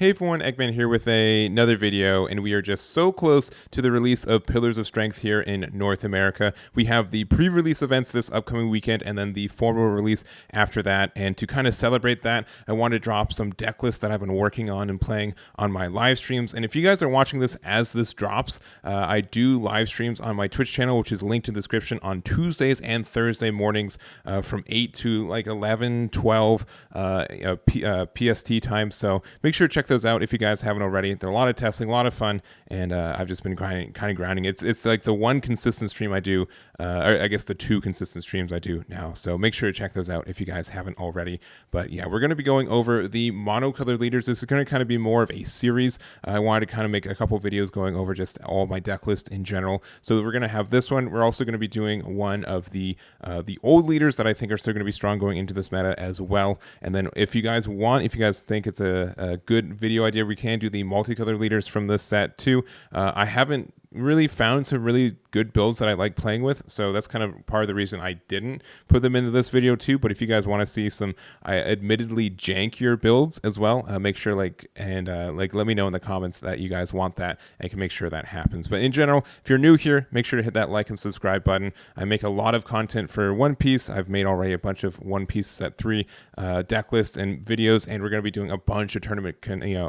Hey everyone, Eggman here with another video, and we are just so close to the release of Pillars of Strength here in North America. We have the pre-release events this upcoming weekend, and then the formal release after that. And to kind of celebrate that, I want to drop some deck lists that I've been working on and playing on my live streams. And if you guys are watching this as this drops, I do live streams on my Twitch channel, which is linked in the description, on Tuesdays and Thursday mornings from 8 to like 11, 12 PST time. So make sure to check those out if you guys haven't already. They're a lot of testing, a lot of fun, and I've just been grinding. It's like the one consistent stream I do, or I guess the two consistent streams I do now. So make sure to check those out if you guys haven't already. But yeah, we're going to be going over the monocolor leaders. This is going to kind of be more of a series. I wanted to kind of make a couple videos going over just all my deck list in general. So we're going to have this one. We're also going to be doing one of the old leaders that I think are still going to be strong going into this meta as well. And then if you guys think it's a good video idea, we can do the multicolor leaders from this set too. I haven't really found some really good builds that I like playing with, so that's kind of part of the reason I didn't put them into this video too. But if you guys want to see some admittedly jankier builds as well, make sure let me know in the comments that you guys want that, and I can make sure that happens. But in general, if you're new here, make sure to hit that like and subscribe button. I make a lot of content for One Piece. I've made already a bunch of One Piece set 3 deck lists and videos, and we're going to be doing a bunch of tournament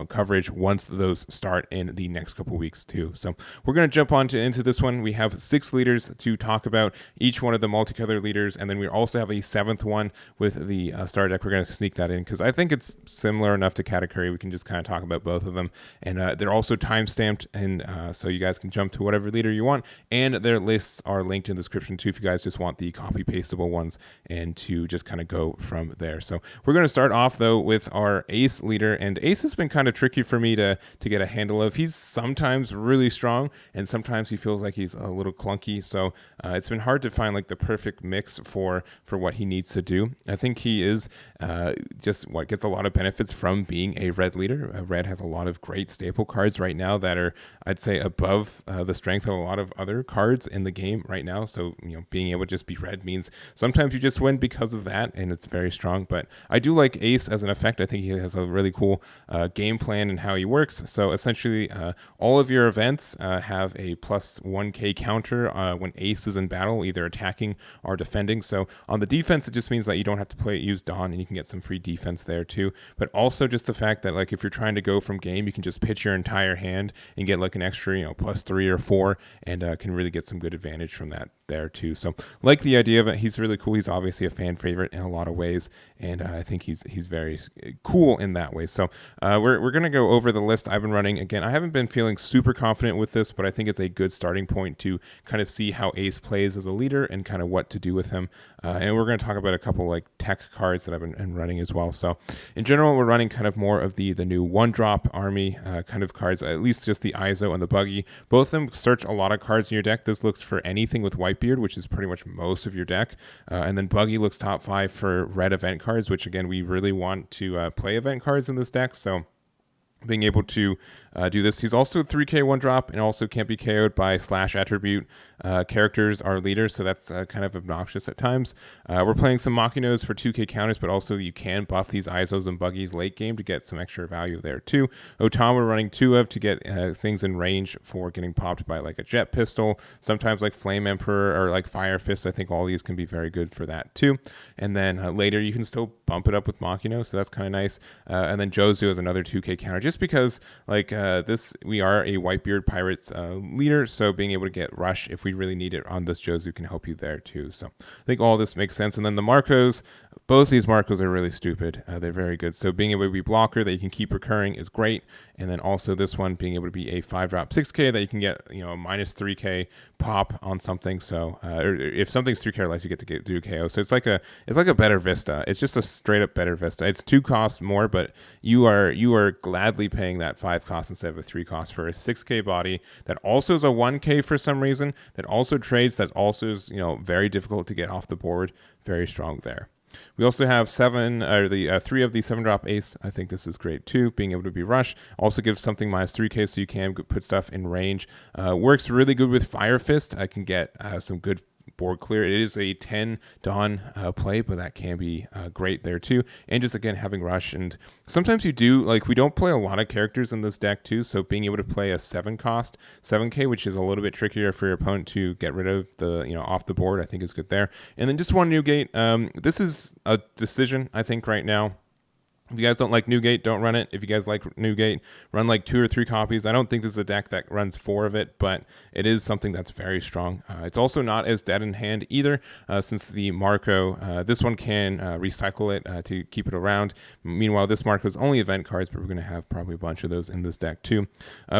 coverage once those start in the next couple weeks too. So we're going to jump into this one. We have 6 leaders to talk about, each one of the multicolor leaders, and then we also have a 7th one with the star deck. We're going to sneak that in because I think it's similar enough to Katakuri. We can just kind of talk about both of them, and they're also time stamped, and so you guys can jump to whatever leader you want, and their lists are linked in the description too if you guys just want the copy pastable ones and to just kind of go from there. So we're going to start off though with our ace leader, and ace has been kind of tricky for me to get a handle of. He's sometimes really strong, and sometimes he feels like he's a little clunky, so it's been hard to find like the perfect mix for what he needs to do. I think he is just what gets a lot of benefits from being a red leader. Red has a lot of great staple cards right now that are, I'd say, above the strength of a lot of other cards in the game right now. So being able to just be red means sometimes you just win because of that, and it's very strong. But I do like ace as an effect. I think he has a really cool game plan and how he works. So essentially all of your events have a plus 1k counter when ace is in battle, either attacking or defending. So on the defense, it just means that you don't have to use Dawn, and you can get some free defense there too. But also just the fact that like if you're trying to go from game, you can just pitch your entire hand and get like an extra plus 3 or 4, and can really get some good advantage from that there too. So like the idea of it. He's really cool. He's obviously a fan favorite in a lot of ways, and I think he's very cool in that way. So we're gonna go over the list I've been running. Again, I haven't been feeling super confident with this, but I think it's a good starting point to kind of see how ace plays as a leader and kind of what to do with him. And we're going to talk about a couple like tech cards that I've been running as well. So in general, we're running kind of more of the new 1-drop army kind of cards, at least just the Izo and the Buggy. Both of them search a lot of cards in your deck. This looks for anything with Whitebeard, which is pretty much most of your deck. And then Buggy looks top 5 for red event cards, which again, we really want to play event cards in this deck. So being able to do this. He's also 3k 1-drop and also can't be KO'd by slash attribute characters are leaders, so that's kind of obnoxious at times. We're playing some Machinos for 2k counters, but also you can buff these Izos and Buggies late game to get some extra value there too. Otam we're running 2 of to get things in range for getting popped by like a jet pistol, sometimes like Flame Emperor or like Fire Fist. I think all these can be very good for that too. And then later you can still bump it up with Machino, so that's kind of nice. And then Jozu is another 2k counter, just because like we are a Whitebeard Pirates leader, so being able to get Rush if we really need it on this Jozu can help you there too. So I think all this makes sense. And then the Marcos, both these Marcos are really stupid. They're very good. So being able to be blocker that you can keep recurring is great. And then also this one being able to be a 5-drop 6k that you can get minus 3k pop on something. So or if something's 3k or less, you get to do KO. So it's like a better Vista. It's just a straight up better Vista. It's 2 costs more, but you are gladly paying that 5 cost instead of a 3 cost for a 6k body that also is a 1k for some reason, that also trades, that also is very difficult to get off the board. Very strong there. We also have 3 of the 7-drop ace. I think this is great too. Being able to be rush also gives something minus 3k, so you can put stuff in range. Works really good with Fire Fist. I can get some good board clear. It is a 10 Dawn play, but that can be great there too. And just again having rush, and sometimes you do like we don't play a lot of characters in this deck too, so being able to play a 7 cost 7k, which is a little bit trickier for your opponent to get rid of the off the board, I think is good there. And then just one Newgate. This is a decision I think right now. If you guys don't like Newgate, don't run it. If you guys like Newgate, run like 2 or 3 copies. I don't think this is a deck that runs 4 of it, but it is something that's very strong. It's also not as dead in hand either, since the Marco, this one can recycle it to keep it around. Meanwhile, this Marco is only event cards, but we're going to have probably a bunch of those in this deck too.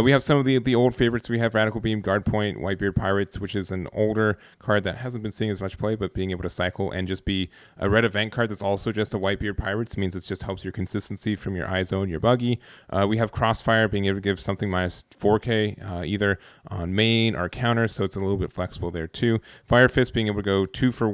We have some of the old favorites. We have Radical Beam, Guard Point, Whitebeard Pirates, which is an older card that hasn't been seeing as much play, but being able to cycle and just be a red event card that's also just a Whitebeard Pirates means it just helps your consistency from your eye zone, your buggy. We have Crossfire being able to give something minus 4k either on main or counter, so it's a little bit flexible there too. Fire Fist being able to go 2 for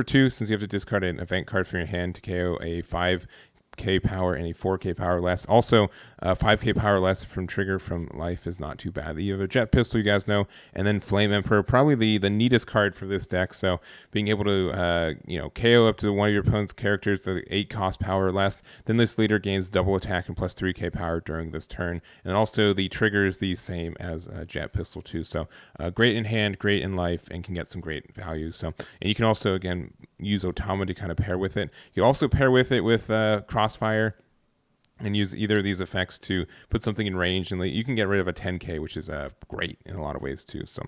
2, since you have to discard an event card from your hand to KO a 5k power and a 4k power less. Also, 5k power less from trigger from life is not too bad. You have a Jet Pistol, you guys know, and then Flame Emperor, probably the neatest card for this deck. So being able to KO up to one of your opponent's characters, the 8 cost power or less, then this leader gains double attack and plus 3k power during this turn. And also the trigger is the same as Jet Pistol too. So great in hand, great in life, and can get some great value. So, and you can also again use Otama to kind of pair with it. You can also pair with it with Crossfire and use either of these effects to put something in range, and you can get rid of a 10k, which is great in a lot of ways too. So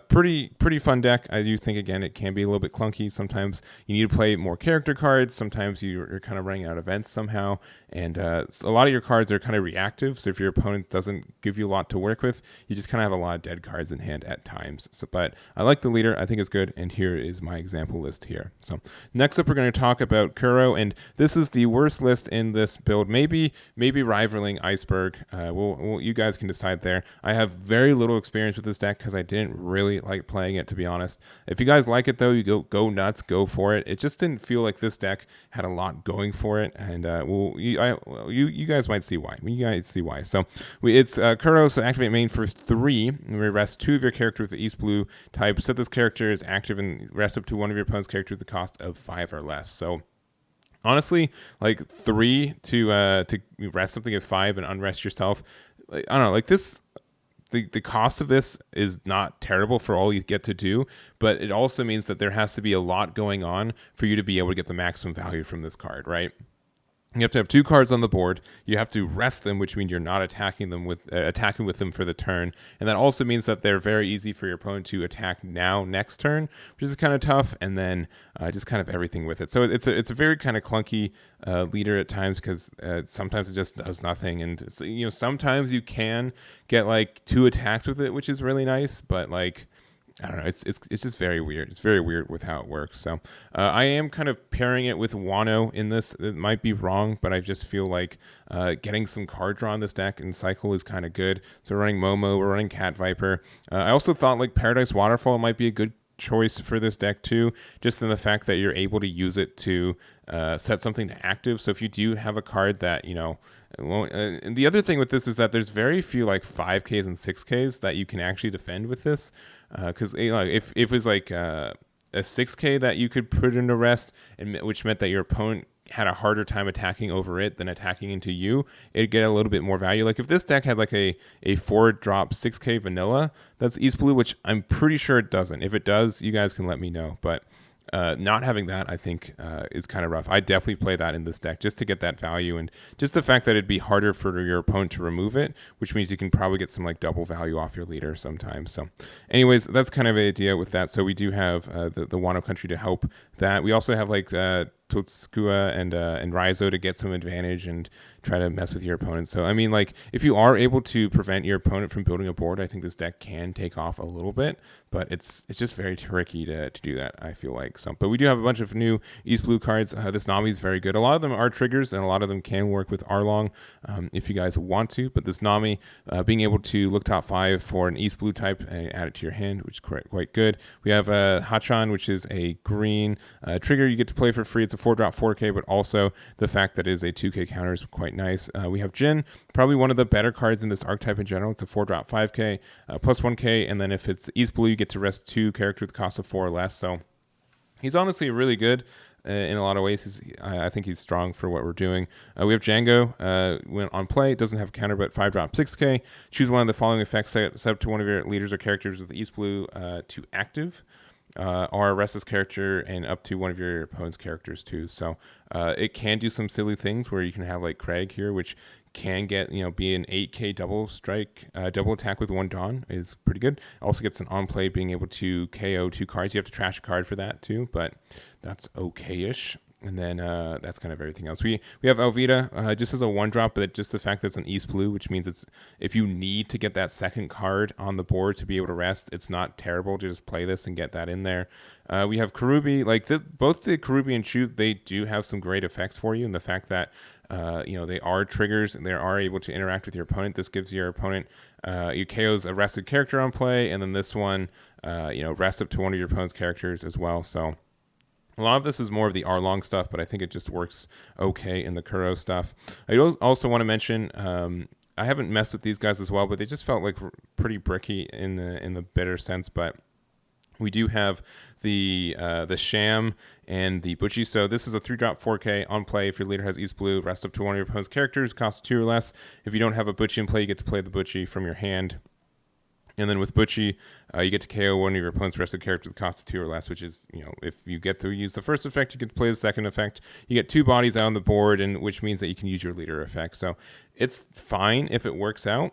pretty fun deck. I do think again it can be a little bit clunky. Sometimes you need to play more character cards, sometimes you're kind of running out of events somehow, and a lot of your cards are kind of reactive, so if your opponent doesn't give you a lot to work with, you just kind of have a lot of dead cards in hand at times. So, but I like the leader, I think it's good, and here is my example list here. So next up we're going to talk about Kuro, and this is the worst list in this build, maybe rivaling Iceburg. You guys can decide there. I have very little experience with this deck because I didn't really like playing it, to be honest. If you guys like it though, you go nuts, go for it. It just didn't feel like this deck had a lot going for it, and you guys might see why. You guys see why. So it's Kuro. So activate main for 3. Rest 2 of your character with the East Blue type. Set this character is active and rest up to one of your opponent's characters at the cost of 5 or less. So honestly, like 3 to rest something at 5 and unrest yourself. I don't know, like this. The cost of this is not terrible for all you get to do, but it also means that there has to be a lot going on for you to be able to get the maximum value from this card, right? You have to have 2 cards on the board. You have to rest them, which means you're not attacking with them for the turn, and that also means that they're very easy for your opponent to attack next turn, which is kind of tough. And then just kind of everything with it. So it's a very kind of clunky leader at times because sometimes it just does nothing, and sometimes you can get like 2 attacks with it, which is really nice, but like, I don't know. It's just very weird. It's very weird with how it works. So I am kind of pairing it with Wano in this. It might be wrong, but I just feel like getting some card draw in this deck and cycle is kind of good. So we're running Momo, we're running Cat Viper. I also thought like Paradise Waterfall might be a good choice for this deck too, just in the fact that you're able to use it to set something to active. So if you do have a card that and the other thing with this is that there's very few like 5Ks and 6Ks that you can actually defend with this, because if it was like a 6K that you could put into rest, and which meant that your opponent had a harder time attacking over it than attacking into you, it'd get a little bit more value. Like if this deck had like a 4-drop 6K vanilla that's East Blue, which I'm pretty sure it doesn't. If it does, you guys can let me know, but not having that, I think, is kind of rough. I definitely play that in this deck just to get that value, and just the fact that it'd be harder for your opponent to remove it, which means you can probably get some like double value off your leader sometimes. So anyways, that's kind of the idea with that. So we do have the Wano Country to help that. We also have like Totsukua and Raizo to get some advantage and try to mess with your opponent. So I mean, like if you are able to prevent your opponent from building a board, I think this deck can take off a little bit, but it's just very tricky to do that, I feel like. So, but we do have a bunch of new East Blue cards. This Nami is very good. A lot of them are triggers, and a lot of them can work with Arlong if you guys want to. But this Nami, being able to look top 5 for an East Blue type and add it to your hand, which is quite good. We have Hachan, which is a green trigger you get to play for free. It's a 4-drop 4K, but also the fact that it is a 2K counter is quite nice. We have Jin, probably one of the better cards in this archetype in general. It's a 4-drop 5K, plus 1K, and then if it's East Blue, you get to rest 2 characters with the cost of 4 or less. So he's honestly really good in a lot of ways. I think he's strong for what we're doing. We have Django. When on play, it doesn't have a counter, but 5-drop 6K. Choose one of the following effects set up to one of your leaders or characters with East Blue to active. Or arrest this character and up to one of your opponent's characters too. So it can do some silly things where you can have like Craig here, which can get, be an 8K double strike, double attack with 1 Dawn is pretty good. Also gets an on play being able to KO 2 cards. You have to trash a card for that too, but that's okay-ish. And then that's kind of everything else. We have Elvita just as a 1-drop, but just the fact that it's an East Blue, which means it's if you need to get that second card on the board to be able to rest, it's not terrible to just play this and get that in there. We have Karubi. Both the Karubi and Shoot, they do have some great effects for you, and the fact that they are triggers and they are able to interact with your opponent. This gives your opponent you KO's a rested character on play, and then this one rest up to one of your opponent's characters as well. So a lot of this is more of the R-Long stuff, but I think it just works okay in the Kuro stuff. I also want to mention, I haven't messed with these guys as well, but they just felt like pretty bricky in the bitter sense. But we do have the Sham and the Butchie. So this is a 3-drop 4K on play. If your leader has East Blue, rest up to one of your opponent's characters, costs 2 or less. If you don't have a Butchie in play, you get to play the Butchie from your hand. And then with Butchie, you get to KO one of your opponent's rested characters with the cost of 2 or less, which is, if you get to use the first effect, you get to play the second effect. You get 2 bodies out on the board, and which means that you can use your leader effect. So it's fine if it works out,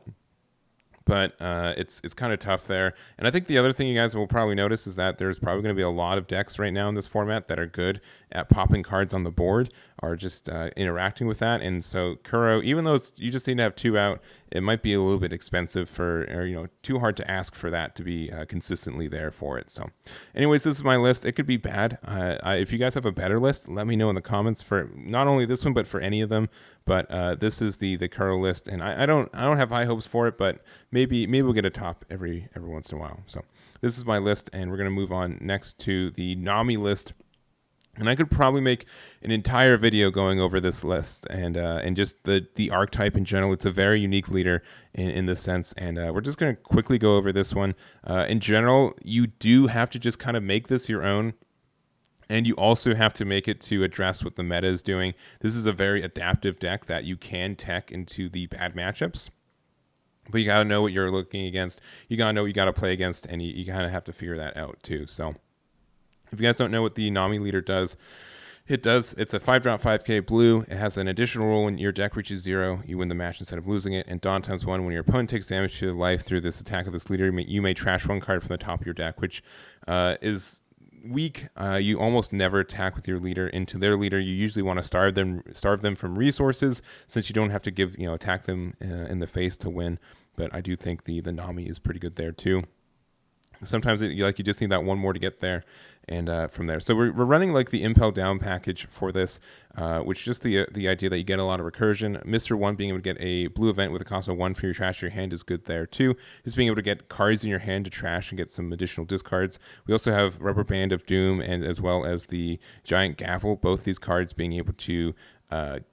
but it's kind of tough there. And I think the other thing you guys will probably notice is that there's probably going to be a lot of decks right now in this format that are good at popping cards on the board, or just interacting with that. And so Kuro, even though you just need to have 2 out, it might be a little bit expensive too hard to ask for that to be consistently there for it. So anyways, this is my list. It could be bad. If you guys have a better list, let me know in the comments for not only this one, but for any of them. But this is the Kuro list, and I don't have high hopes for it, but maybe we'll get a top every once in a while. So this is my list, and we're going to move on next to the Nami list. And I could probably make an entire video going over this list and just the archetype in general. It's a very unique leader in this sense, and we're just going to quickly go over this one. In general, you do have to just kind of make this your own, and you also have to make it to address what the meta is doing. This is a very adaptive deck that you can tech into the bad matchups. But you got to know what you're looking against. You got to know what you got to play against, and you kind of have to figure that out too. So if you guys don't know what the Nami leader does, it's a 5-drop 5K blue. It has an additional rule: when your deck reaches 0, you win the match instead of losing it. And Dawn ×1, when your opponent takes damage to life through this attack of this leader, you may trash 1 card from the top of your deck, which is weak. You almost never attack with your leader into their leader. You usually want to starve them from resources, since you don't have to attack them in the face to win. But I do think the Nami is pretty good there too. Sometimes you just need that one more to get there, and from there. So we're running like the Impel Down package for this, which is just the idea that you get a lot of recursion. Mr. 1 being able to get a blue event with a cost of 1 for your trash in your hand is good there too. Just being able to get cards in your hand to trash and get some additional discards. We also have Rubber Band of Doom, and as well as the Giant Gavel. Both these cards being able to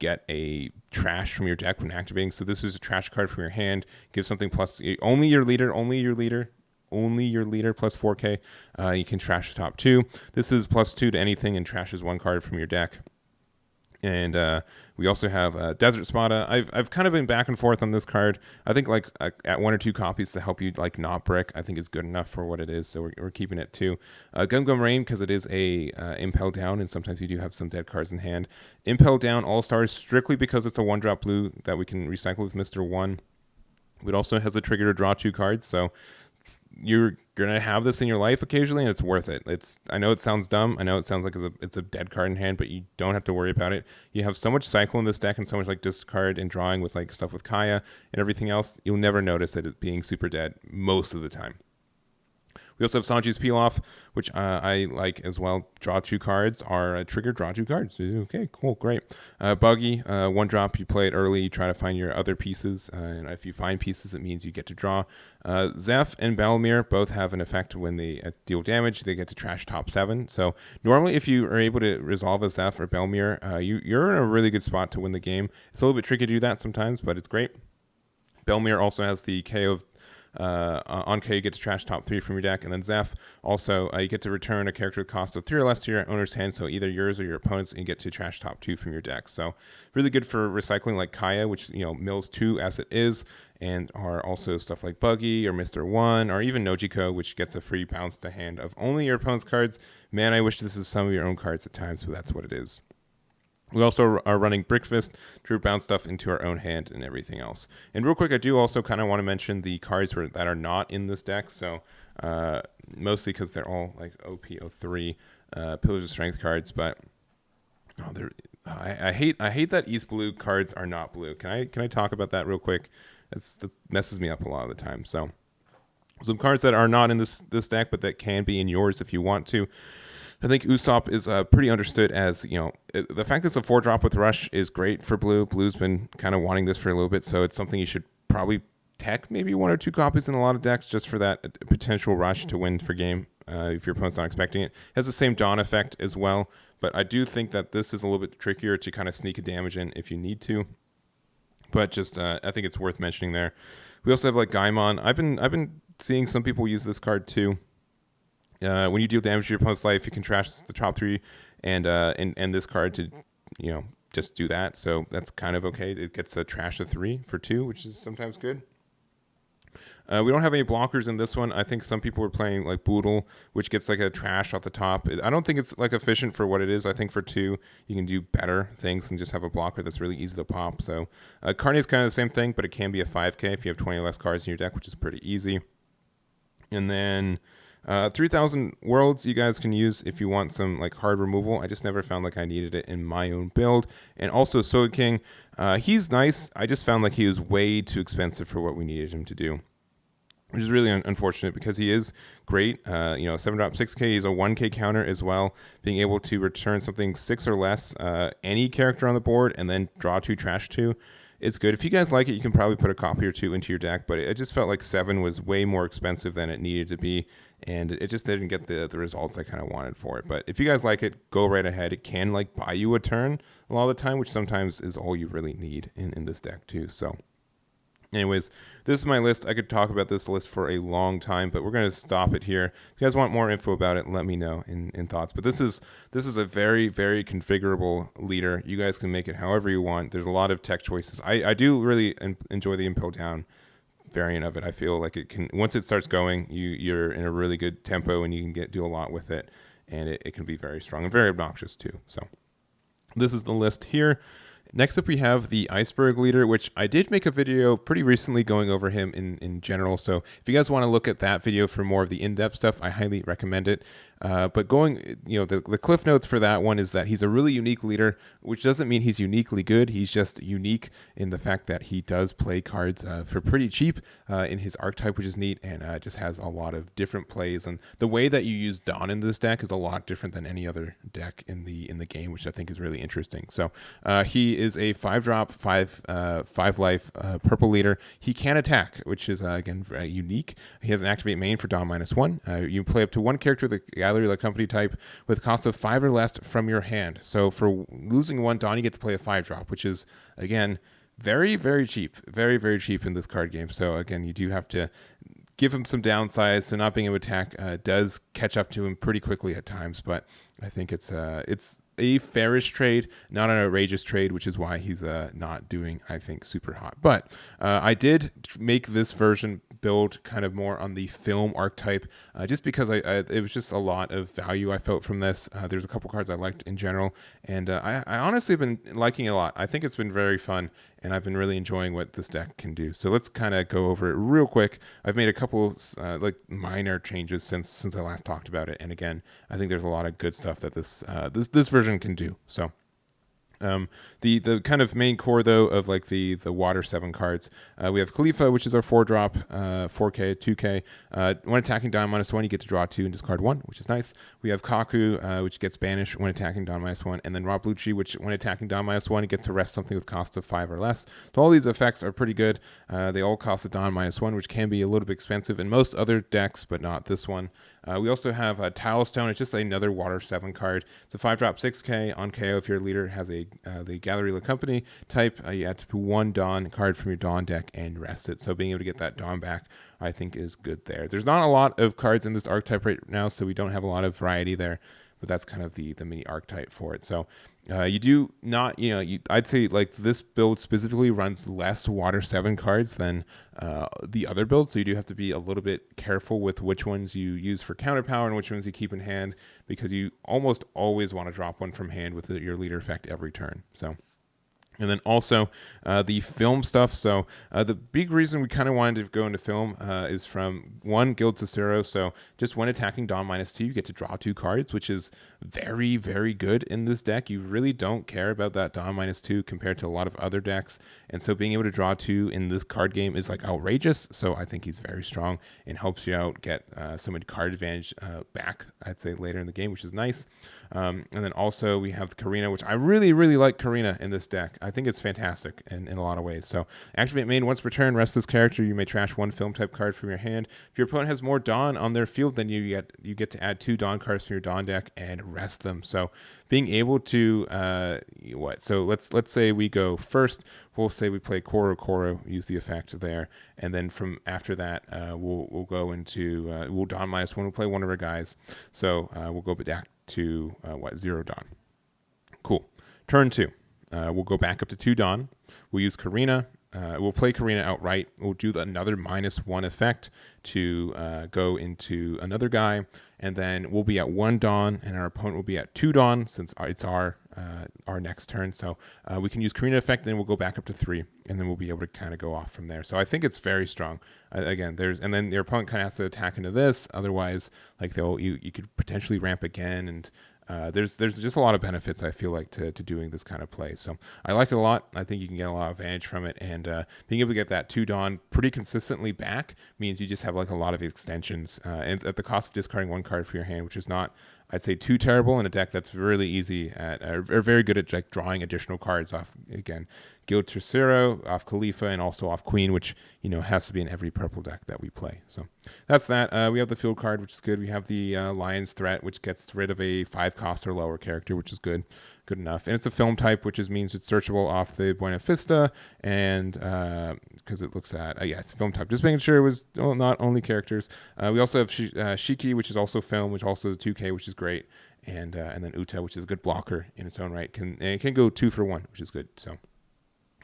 get a trash from your deck when activating. So this is a trash card from your hand. Give something plus only your leader plus 4K. You can trash the top 2. This is plus 2 to anything and trashes 1 card from your deck. And we also have Desert Spada. I've kind of been back and forth on this card. I think at 1 or 2 copies to help you not brick, I think is good enough for what it is. So we're keeping it too. Gum Gum Rain, because it is a Impel Down, and sometimes you do have some dead cards in hand. Impel Down All-Stars, strictly because it's a 1-drop blue that we can recycle with Mr. 1. It also has a trigger to draw 2 cards, so you're gonna have this in your life occasionally, and it's worth it. I know it sounds dumb. I know it sounds like it's a dead card in hand, but you don't have to worry about it. You have so much cycle in this deck, and so much discard and drawing with stuff with Kaya and everything else. You'll never notice it being super dead most of the time. We also have Sanji's Peel-Off, which I like as well. Draw 2 cards are trigger, draw 2 cards. Okay, cool, great. Buggy, 1 drop, you play it early, you try to find your other pieces, and if you find pieces, it means you get to draw. Zeph and Belmir both have an effect when they deal damage, they get to trash top 7. So normally if you are able to resolve a Zeph or Belmir, you're in a really good spot to win the game. It's a little bit tricky to do that sometimes, but it's great. Belmir also has the KO on K, you get to trash top 3 from your deck, and then Zeph also you get to return a character with cost of 3 or less to your owner's hand, so either yours or your opponent's, and you get to trash top 2 from your deck. So really good for recycling like Kaya, which mills 2 as it is, and are also stuff like Buggy or Mr. 1 or even Nojiko, which gets a free bounce to hand of only your opponent's cards. Man, I wish this is some of your own cards at times, but that's what it is. We also are running Brickfist to bounce stuff into our own hand and everything else. And real quick, I do also kind of want to mention the cards that are not in this deck. So mostly because they're all like OP03 Pillars of Strength cards. But I hate that East Blue cards are not blue. Can I talk about that real quick? That messes me up a lot of the time. So some cards that are not in this deck, but that can be in yours if you want to. I think Usopp is pretty understood as, the fact that it's a 4-drop with Rush is great for Blue. Blue's been kind of wanting this for a little bit, so it's something you should probably tech maybe 1 or 2 copies in a lot of decks just for that potential Rush to win for game if your opponent's not expecting it. It has the same Dawn effect as well, but I do think that this is a little bit trickier to kind of sneak a damage in if you need to. But just I think it's worth mentioning there. We also have like Gaimon. I've been seeing some people use this card too. When you deal damage to your opponent's life, you can trash the top 3 and this card to, just do that. So that's kind of okay. It gets a trash of 3 for 2, which is sometimes good. We don't have any blockers in this one. I think some people are playing like Boodle, which gets like a trash off the top. I don't think it's like efficient for what it is. I think for 2, you can do better things than just have a blocker that's really easy to pop. So Carney is kind of the same thing, but it can be a 5k if you have 20 or less cards in your deck, which is pretty easy. And then 3,000 worlds you guys can use if you want some like hard removal. I just never found like I needed it in my own build. And also Soga King, he's nice. I just found like he was way too expensive for what we needed him to do, which is really unfortunate because he is great. 7-drop 6k, he's a 1k counter as well. Being able to return something 6 or less, any character on the board, and then draw 2, trash 2. It's good. If you guys like it, you can probably put a copy or 2 into your deck, but it just felt like 7 was way more expensive than it needed to be, and it just didn't get the results I kind of wanted for it. But if you guys like it, go right ahead. It can like buy you a turn a lot of the time, which sometimes is all you really need in this deck too. So anyways, this is my list. I could talk about this list for a long time, but we're going to stop it here. If you guys want more info about it, let me know in thoughts. But this is a very, very configurable leader. You guys can make it however you want. There's a lot of tech choices. I do really enjoy the Impel Down variant of it. I feel like it can, once it starts going, you're in a really good tempo and you can do a lot with it, and it can be very strong and very obnoxious too. So this is the list here. Next up, we have the Iceburg leader, which I did make a video pretty recently going over him in general. So if you guys want to look at that video for more of the in-depth stuff, I highly recommend it. But going, the cliff notes for that one is that he's a really unique leader, which doesn't mean he's uniquely good. He's just unique in the fact that he does play cards for pretty cheap in his archetype, which is neat, and just has a lot of different plays. And the way that you use Dawn in this deck is a lot different than any other deck in the game, which I think is really interesting. So he is a 5-drop, 5 life purple leader. He can attack, which is again very unique. He has an activate main for Dawn -1. You play up to 1 character with the Gallery Company type with cost of 5 or less from your hand. So for losing 1 Dawn, you get to play a 5-drop, which is again very, very cheap, very, very cheap in this card game. So again, you do have to give him some downsides. So not being able to attack does catch up to him pretty quickly at times, but I think it's a fairish trade, not an outrageous trade, which is why he's not doing, I think, super hot. But I did make this version build kind of more on the film archetype, just because it was just a lot of value I felt from this. There's a couple cards I liked in general, and I honestly have been liking it a lot. I think it's been very fun, and I've been really enjoying what this deck can do. So let's kind of go over it real quick. I've made a couple like minor changes since I last talked about it, and again, I think there's a lot of good stuff that this version can do. So The kind of main core though of like the water 7 cards, we have Khalifa, which is our 4-drop, 4K, 2K. When attacking Dawn -1, you get to draw 2 and discard 1, which is nice. We have Kaku, which gets banished when attacking Dawn -1, and then Lucci, which when attacking Dawn -1, it gets to rest something with cost of 5 or less. So all these effects are pretty good. They all cost a Dawn -1, which can be a little bit expensive in most other decks, but not this one. We also have a Tile Stone. It's just another water 7 card. It's a 5-drop 6K on KO. If your leader has the Gallery La Company type, you have to put 1 Dawn card from your Dawn deck and rest it. So being able to get that Dawn back, I think, is good there. There's not a lot of cards in this archetype right now, so we don't have a lot of variety there. But that's kind of the mini archetype for it. So you do not, I'd say like this build specifically runs less water 7 cards than the other builds. So you do have to be a little bit careful with which ones you use for counter power and which ones you keep in hand, because you almost always want to drop one from hand with your leader effect every turn. So. And then also the film stuff. So the big reason we kind of wanted to go into film is from 1, Guild Cicero. So just when attacking Dawn -2, you get to draw 2 cards, which is very, very good in this deck. You really don't care about that Dawn -2 compared to a lot of other decks. And so being able to draw 2 in this card game is like outrageous. So I think he's very strong and helps you out get some card advantage back, I'd say, later in the game, which is nice. And then also we have Karina, which I really, really like Karina in this deck. I think it's fantastic in a lot of ways. So activate main once per turn, rest this character. You may trash 1 film type card from your hand. If your opponent has more Dawn on their field, then you get to add 2 Dawn cards from your Dawn deck and rest them. So being able to So let's say we go first. We'll say we play Kuro, use the effect there, and then from after that we'll go into we'll Dawn -1. We'll play one of our guys. So we'll go back to 0 Dawn. Cool. Turn 2. We'll go back up to 2 Dawn. We'll use Karina. We'll play Karina outright. We'll do another -1 effect to go into another guy, and then we'll be at 1 Dawn, and our opponent will be at 2 Dawn since it's our next turn. So we can use Karina effect, then we'll go back up to 3, and then we'll be able to kind of go off from there. So I think it's very strong. Again, and then your opponent kind of has to attack into this. Otherwise, like you could potentially ramp again, and there's just a lot of benefits, I feel like, to doing this kind of play. So I like it a lot. I think you can get a lot of advantage from it, and being able to get that 2 Dawn pretty consistently back means you just have like a lot of extensions and at the cost of discarding 1 card for your hand, which is not, I'd say, too terrible in a deck that's really easy at or very good at like drawing additional cards off, again, Guild Cicero, off Khalifa, and also off Queen, which has to be in every purple deck that we play. So that's that. We have the field card, which is good. We have the Lion's Threat, which gets rid of a 5 cost or lower character, which is good enough. And it's a film type, which means it's searchable off the Buena Vista, and because it looks at it's film type. Just making sure it was not only characters. We also have Shiki, which is also film, which also is 2K, which is great, and then Uta, which is a good blocker in its own right. It can go 2 for 1, which is good. So.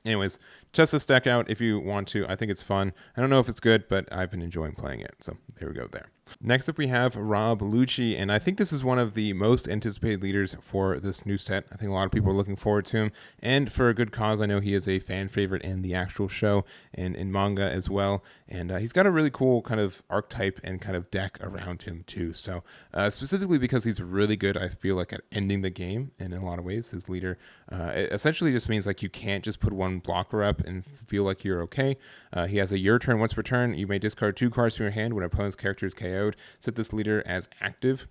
Anyways, test this deck out if you want to. I think it's fun. I don't know if it's good, but I've been enjoying playing it. So there we go there. Next up, we have Lucci, and I think this is one of the most anticipated leaders for this new set. I think a lot of people are looking forward to him, and for a good cause. I know he is a fan favorite in the actual show and in manga as well, and he's got a really cool kind of archetype and kind of deck around him too. So specifically because he's really good, I feel like, at ending the game, and in a lot of ways, his leader it essentially just means like you can't just put 1 blocker up and feel like you're okay. He has a your turn once per turn. You may discard 2 cards from your hand when an opponent's character is KO'd. Set this leader as active,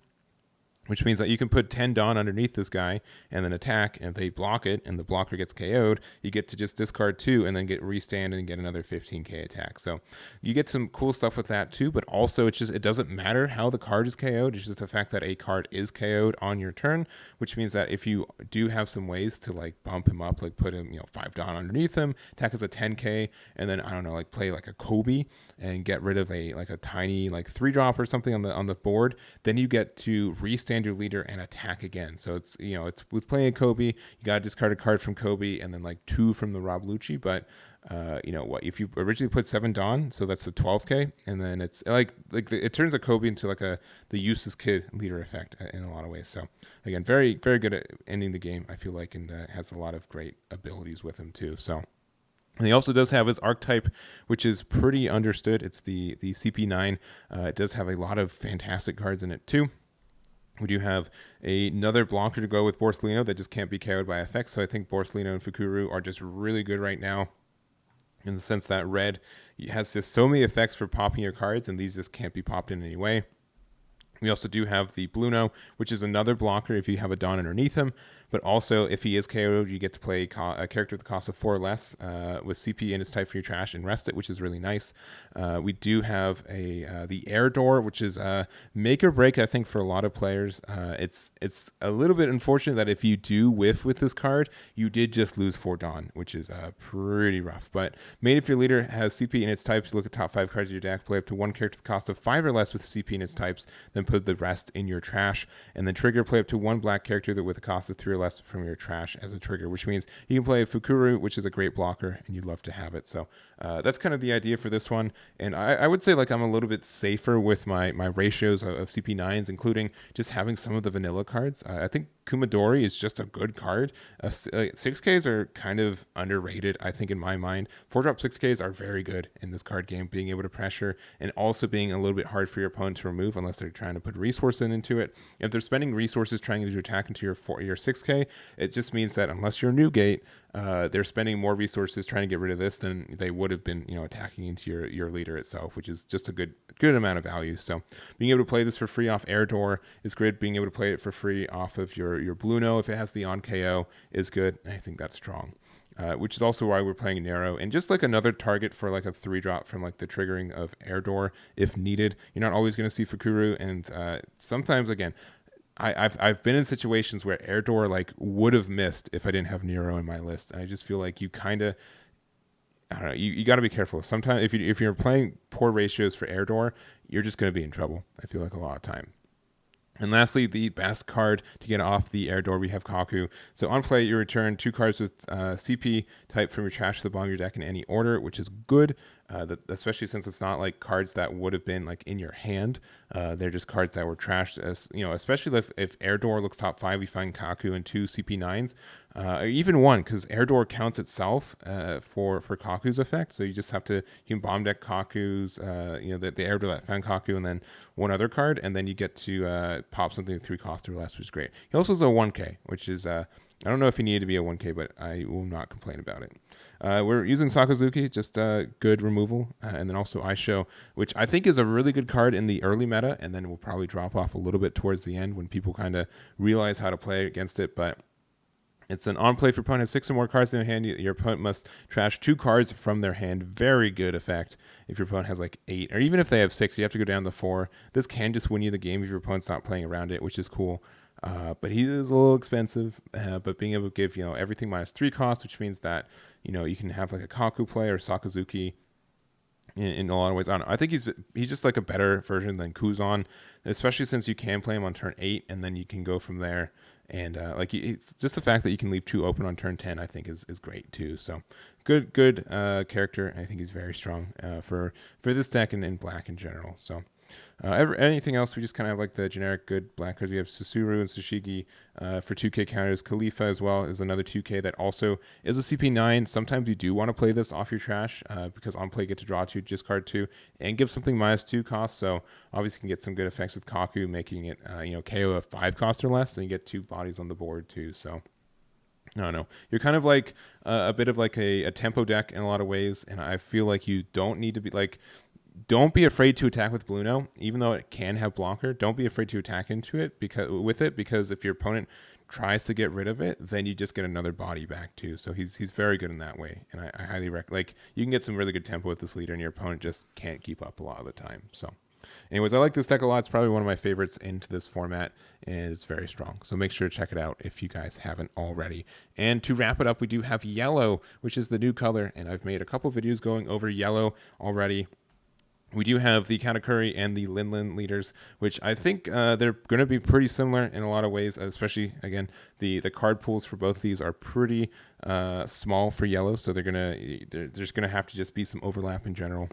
which means that you can put 10 Dawn underneath this guy and then attack, and if they block it and the blocker gets KO'd, you get to just discard 2 and then get restand and get another 15k attack. So you get some cool stuff with that too, but also it doesn't matter how the card is KO'd. It's just the fact that a card is KO'd on your turn, which means that if you do have some ways to like bump him up, like put him 5 Dawn underneath him, attack as a 10k, and then I don't know, like play like a Kobe and get rid of a tiny 3-drop or something on the board, then you get to restand your leader and attack again. So it's it's with playing Kobe, you gotta discard a card from Kobe and then like 2 from the Lucci. But if you originally put 7 Dawn, so that's a 12k, and then it's it turns a Kobe into like the useless kid leader effect in a lot of ways. So again, very, very good at ending the game, I feel like, and has a lot of great abilities with him too. So. And he also does have his archetype, which is pretty understood. It's the CP9. It does have a lot of fantastic cards in it too. We do have another blocker to go with Borsellino that just can't be KO'd by effects. So I think Borsellino and Fukuru are just really good right now, in the sense that red has just so many effects for popping your cards, and these just can't be popped in any way. We also do have the Bluno, which is another blocker if you have a Dawn underneath him. But also, if he is KO'd, you get to play a character with the cost of 4 or less with CP in his type for your trash and rest it, which is really nice. We do have the Air Door, which is make or break, I think, for a lot of players. It's a little bit unfortunate that if you do whiff with this card, you did just lose 4 Dawn, which is pretty rough. But Mate, if your leader has CP in its types, look at top 5 cards of your deck, play up to 1 character with the cost of 5 or less with CP in its types, then put the rest in your trash. And then trigger, play up to 1 black character that with a cost of 3 or less from your trash as a trigger, which means you can play Fukuru, which is a great blocker, and you'd love to have it. So that's kind of the idea for this one. And I would say like I'm a little bit safer with my ratios of CP9s, including just having some of the vanilla cards. I think Kumadori is just a good card. 6Ks are kind of underrated, I think, in my mind. 4-drop 6Ks are very good in this card game, being able to pressure and also being a little bit hard for your opponent to remove unless they're trying to put resources into it. If they're spending resources trying to attack into your 6K, it just means that unless you're Newgate, they're spending more resources trying to get rid of this than they would have been, attacking into your leader itself, which is just a good amount of value. So being able to play this for free off Air Door is great. Being able to play it for free off of your Bluno, if it has the on KO, is good. I think that's strong. Which is also why we're playing Narrow, and just like another target for like a 3-drop from like the triggering of Air Door if needed. You're not always going to see Fukuru, and sometimes, again, I've been in situations where Air Door like would have missed if I didn't have Nero in my list. And I just feel like you kind of, I don't know, you got to be careful. Sometimes if you're playing poor ratios for Air Door, you're just going to be in trouble, I feel like, a lot of time. And lastly, the best card to get off the Air Door, we have Kaku. So on play, you return 2 cards with CP type from your trash to the bottom of your deck in any order, which is good, especially since it's not like cards that would have been like in your hand. They're just cards that were trashed, especially if Air Door looks top 5, we find Kaku and 2 CP9s, or even 1, because Air Door counts itself for Kaku's effect. So you just have to, you can bomb deck Kaku's, the Air Door that found Kaku, and then 1 other card, and then you get to pop something with 3 cost or less, which is great. He also has a 1K, which is, I don't know if he needed to be a 1K, but I will not complain about it. We're using Sakazuki, just good removal, and then also Aisho, which I think is a really good card in the early meta, and then will probably drop off a little bit towards the end when people kind of realize how to play against it, but it's an on-play for opponent has 6 or more cards in their hand. Your opponent must trash 2 cards from their hand. Very good effect. If your opponent has like 8, or even if they have 6, you have to go down to 4. This can just win you the game if your opponent's not playing around it, which is cool. But he is a little expensive. But being able to give everything minus 3 cost, which means that you can have like a Kaku play or Sakazuki. In a lot of ways, I don't know. I think he's just like a better version than Kuzan, especially since you can play him on turn 8 and then you can go from there. And it's just the fact that you can leave 2 open on turn 10, I think is great too. So good character. I think he's very strong for this deck and in black in general. So anything else, we just kind of have like the generic good black cards. We have Susuru and Tsushigi for 2K counters. Khalifa as well is another 2K that also is a CP9. Sometimes you do want to play this off your trash because on play you get to draw 2, discard 2, and give something minus 2 cost. So obviously you can get some good effects with Kaku, making it KO of 5 cost or less, and you get 2 bodies on the board too. So I don't know. You're kind of like a bit of like a tempo deck in a lot of ways, and I feel like you don't need to be like. Don't be afraid to attack with Bluno, even though it can have blocker. Don't be afraid to attack into it because if your opponent tries to get rid of it, then you just get another body back too. So he's very good in that way, and I highly recommend. Like you can get some really good tempo with this leader, and your opponent just can't keep up a lot of the time. So, anyways, I like this deck a lot. It's probably one of my favorites into this format, and it's very strong. So make sure to check it out if you guys haven't already. And to wrap it up, we do have yellow, which is the new color, and I've made a couple videos going over yellow already. We do have the Katakuri and the LinLin leaders, which I think they're going to be pretty similar in a lot of ways, especially, again, the card pools for both of these are pretty small for yellow, so there's going to have to just be some overlap in general.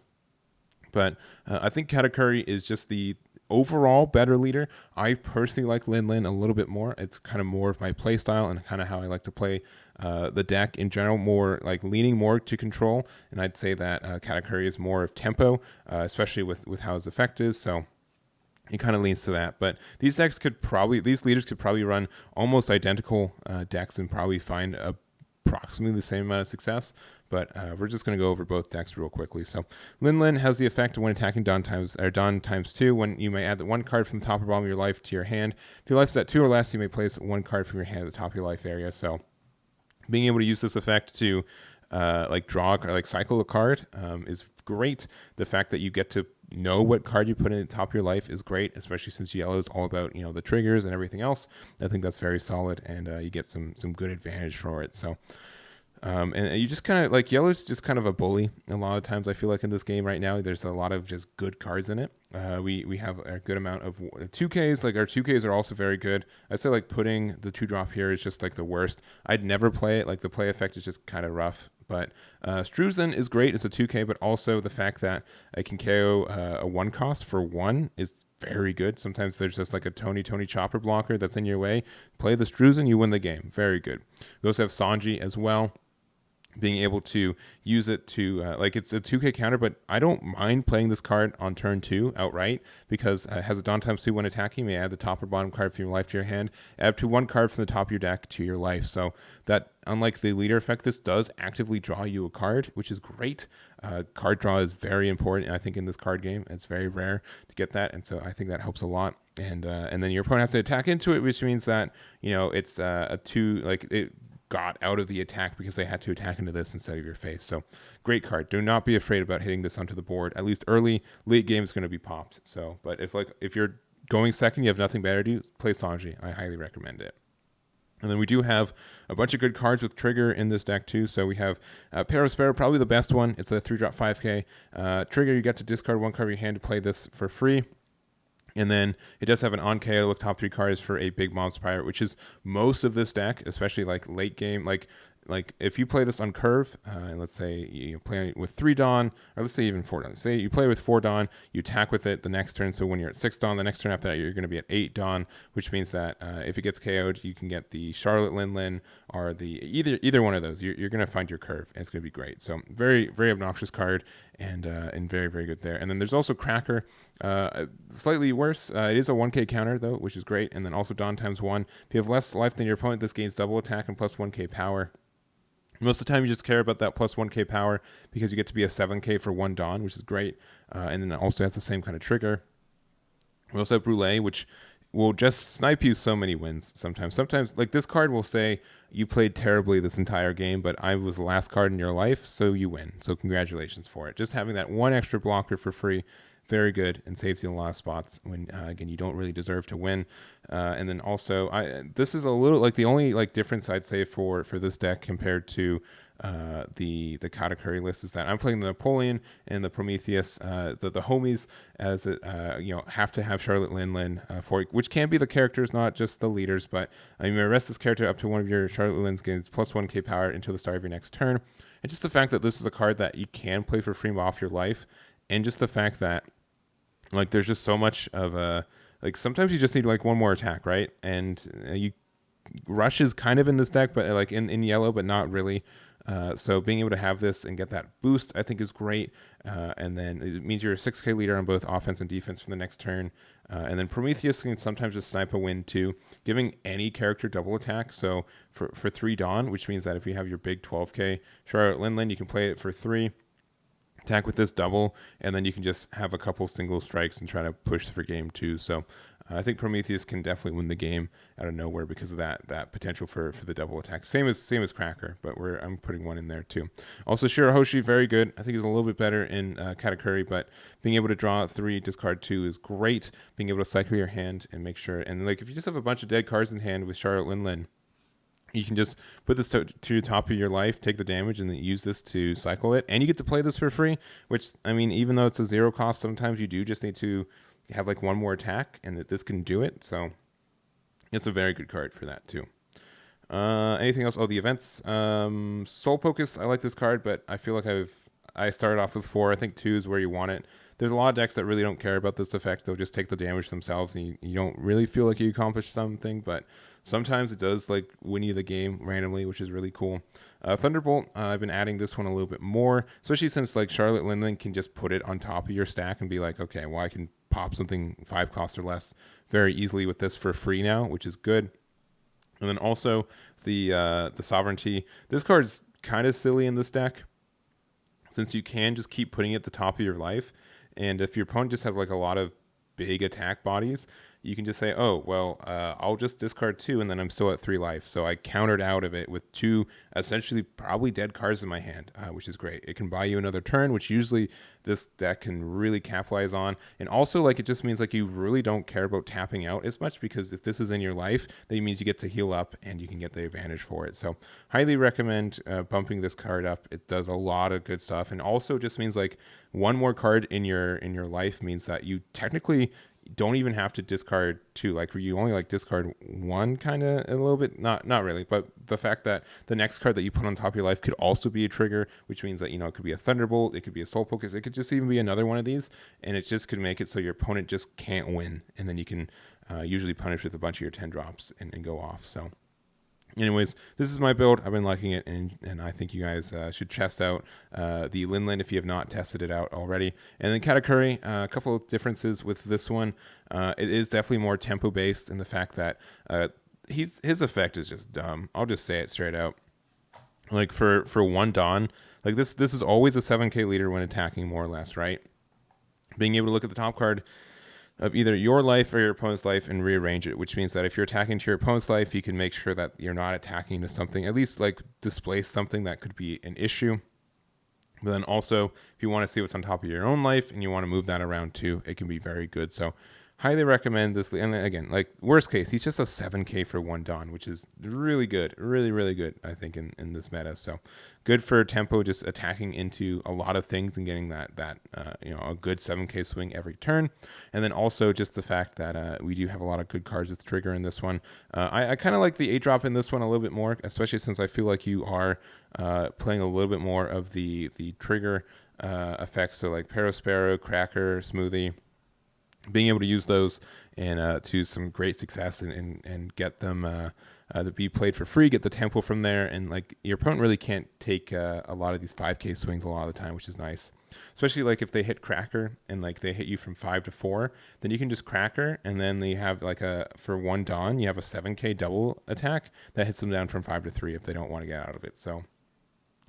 But I think Katakuri is just the overall better leader. I personally like LinLin a little bit more. It's kind of more of my play style and kind of how I like to play the deck in general, more like leaning more to control. And I'd say that Katakuri is more of tempo, especially with how his effect is. So It kind of leans to that, but these leaders could probably run almost identical decks and probably find approximately the same amount of success. But we're just going to go over both decks real quickly. So LinLin has the effect when attacking Dawn times 2, when you may add the one card from the top or bottom of your life to your hand. If your life's at 2 or less, you may place one card from your hand at the top of your life area. So being able to use this effect to draw or cycle a card is great. The fact that you get to know what card you put in the top of your life is great, especially since yellow is all about the triggers and everything else. I think that's very solid, and you get some good advantage for it. So and you just kind of yellow's just kind of a bully a lot of times. I feel like in this game right now there's a lot of just good cards in it. We have a good amount of 2Ks. Our 2Ks are also very good. I say putting the 2-drop here is just the worst. I'd never play it. The play effect is just kind of rough. But Struzen is great. It's a 2K, but also the fact that I can KO a 1 cost for 1 is very good. Sometimes there's just a Tony chopper blocker that's in your way. Play the Struzen, you win the game. Very good. We also have Sanji as well. Being able to use it to it's a 2K counter, but I don't mind playing this card on turn 2 outright because it has a Dawn times 2 when attacking. You may add the top or bottom card from your life to your hand. Add up to 1 card from the top of your deck to your life. So that, unlike the leader effect, this does actively draw you a card, which is great. Card draw is very important, I think, in this card game. It's very rare to get that, and so I think that helps a lot. And then your opponent has to attack into it, which means that it's a 2 it got out of the attack because they had to attack into this instead of your face. So great card. Do not be afraid about hitting this onto the board. At least early. Late game is going to be popped. So, but if you're going second, you have nothing better to do, play Sanji. I highly recommend it. And then we do have a bunch of good cards with Trigger in this deck too. So we have Espira, probably the best one. It's a 3-drop 5K. Trigger, you get to discard 1 card of your hand to play this for free. And then it does have an on KO, look top 3 cards for a big Monster Pirate, which is most of this deck, especially late game. Like if you play this on curve, and let's say you play with 3 Dawn, or let's say even 4 Dawn. Say you play with 4 Dawn, you attack with it the next turn. So when you're at 6 Dawn, the next turn after that, you're going to be at 8 Dawn, which means that if it gets KO'd, you can get the Charlotte LinLin or the either one of those. You're going to find your curve, and it's going to be great. So very, very obnoxious card, and very, very good there. And then there's also Cracker. Slightly worse. It is a 1K counter though, which is great. And then also Dawn times 1. If you have less life than your opponent, this gains double attack and plus 1K power. Most of the time, you just care about that plus 1K power because you get to be a 7K for 1 Dawn, which is great. And then it also has the same kind of trigger. We also have Brûlé, which will just snipe you so many wins sometimes. Sometimes, this card will say, you played terribly this entire game, but I was the last card in your life, so you win. So congratulations for it. Just having that 1 extra blocker for free, very good, and saves you in a lot of spots when, again, you don't really deserve to win. And then also, this is a little, the only, difference I'd say for this deck compared to the Katakuri list is that I'm playing the Napoleon and the Prometheus, the homies, as it, have to have Charlotte LinLin for, which can be the characters, not just the leaders, but you may rest this character up to one of your Charlotte LinLins, gains plus 1K power until the start of your next turn. And just the fact that this is a card that you can play for free off your life, and just the fact that there's just so much of a, sometimes you just need one more attack, right? And you Rush is kind of in this deck, but in yellow, but not really. So being able to have this and get that boost, I think is great. And then it means you're a 6K leader on both offense and defense for the next turn. And then Prometheus can sometimes just snipe a win too, giving any character double attack. So for 3 Dawn, which means that if you have your big 12K Charlotte LinLin, you can play it for 3. Attack with this double, and then you can just have a couple single strikes and try to push for game 2. So I think Prometheus can definitely win the game out of nowhere because of that potential for the double attack. Same as Cracker, but I'm putting 1 in there too. Also Shirahoshi, very good. I think he's a little bit better in Katakuri, but being able to draw 3, discard 2 is great. Being able to cycle your hand and make sure, and if you just have a bunch of dead cards in hand with Charlotte LinLin, you can just put this to the top of your life, take the damage, and then use this to cycle it. And you get to play this for free, which, even though it's a 0 cost, sometimes you do just need to have 1 more attack, and that this can do it. So it's a very good card for that too. Anything else? Oh, the events. Soul Focus, I like this card, but I feel like I started off with 4. I think 2 is where you want it. There's a lot of decks that really don't care about this effect. They'll just take the damage themselves, and you don't really feel like you accomplished something, but sometimes it does like win you the game randomly, which is really cool. Thunderbolt, I've been adding this one a little bit more, especially since like Charlotte LinLin can just put it on top of your stack and be like, okay, well, I can pop something 5 cost or less very easily with this for free now, which is good. And then also the Sovereignty. This card's kind of silly in this deck, since you can just keep putting it at the top of your life. And if your opponent just has like a lot of big attack bodies, you can just say, oh, well, I'll just discard 2 and then I'm still at 3 life. So I countered out of it with 2 essentially probably dead cards in my hand, which is great. It can buy you another turn, which usually this deck can really capitalize on. And also, like, it just means like you really don't care about tapping out as much, because if this is in your life, that means you get to heal up and you can get the advantage for it. So highly recommend bumping this card up. It does a lot of good stuff, and also just means like one more card in your life means that you technically don't even have to discard 2. Like, you only like discard 1 kind of a little bit, not really, but the fact that the next card that you put on top of your life could also be a trigger, which means that, you know, it could be a Thunderbolt, it could be a Soul Focus, it could just even be another one of these, and it just could make it so your opponent just can't win, and then you can usually punish with a bunch of your 10 drops and go off. So anyways, this is my build. I've been liking it, and I think you guys should test out the LinLin if you have not tested it out already. And then Katakuri, a couple of differences with this one. It is definitely more tempo-based in the fact that his effect is just dumb. I'll just say it straight out. Like, for 1 Dawn, like this is always a 7k leader when attacking, more or less, right? Being able to look at the top card of either your life or your opponent's life and rearrange it, which means that if you're attacking to your opponent's life, you can make sure that you're not attacking to something, at least like displace something that could be an issue. But then also, if you want to see what's on top of your own life and you want to move that around too, it can be very good. So highly recommend this. And again, like, worst case, he's just a 7k for 1 Dawn, which is really good, really good, I think, in this meta. So good for tempo, just attacking into a lot of things and getting that you know, a good 7k swing every turn. And then also just the fact that we do have a lot of good cards with trigger in this one. I kind of like the 8-drop in this one a little bit more, especially since I feel like you are playing a little bit more of the trigger effects. So like Perospero, Cracker, Smoothie, being able to use those and to some great success and get them to be played for free, get the tempo from there, and like your opponent really can't take a lot of these 5k swings a lot of the time, which is nice. Especially like if they hit Cracker and like they hit you from 5 to 4, then you can just Cracker, and then they have like for 1 Dawn, you have a 7k double attack that hits them down from 5 to 3 if they don't want to get out of it. So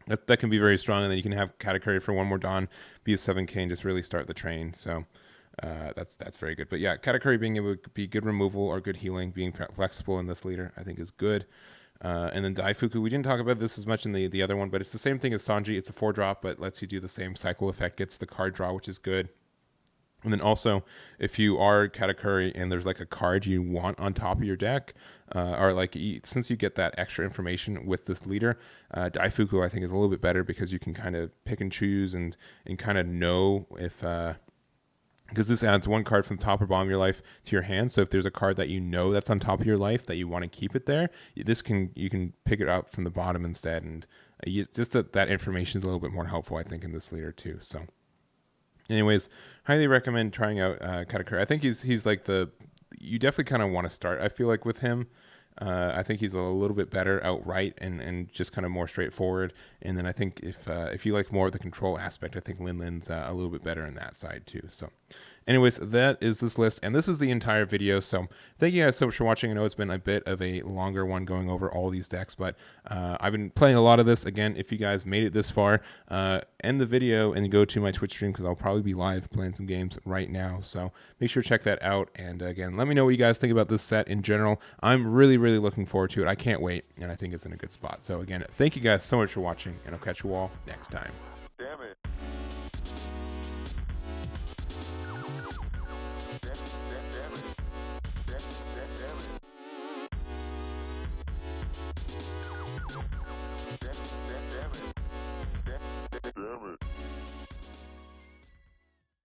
that can be very strong, and then you can have Katakuri for 1 more Dawn, be a 7k, and just really start the train. So that's very good. But yeah, Katakuri being able to be good removal or good healing, being flexible in this leader, I think is good. And then Daifuku, we didn't talk about this as much in the other one, but it's the same thing as Sanji. It's a 4-drop, but lets you do the same cycle effect, gets the card draw, which is good. And then also, if you are Katakuri and there's like a card you want on top of your deck, or like since you get that extra information with this leader, Daifuku I think is a little bit better, because you can kind of pick and choose and kind of know if because this adds 1 card from top or bottom of your life to your hand. So if there's a card that you know that's on top of your life that you want to keep it there, you can pick it up from the bottom instead. And just that information is a little bit more helpful, I think, in this leader too. So anyways, highly recommend trying out Katakuri. I think he's like you definitely kind of want to start, I feel like, with him. I think he's a little bit better outright and just kind of more straightforward. And then I think if you like more of the control aspect, I think LinLin's a little bit better in that side too. So anyways, that is this list, and this is the entire video. So thank you guys so much for watching. I know it's been a bit of a longer one going over all these decks, but I've been playing a lot of this. Again, if you guys made it this far, end the video and go to my Twitch stream, because I'll probably be live playing some games right now. So make sure to check that out. And again, let me know what you guys think about this set in general. I'm really looking forward to it. I can't wait, and I think it's in a good spot. So again, thank you guys so much for watching, and I'll catch you all next time.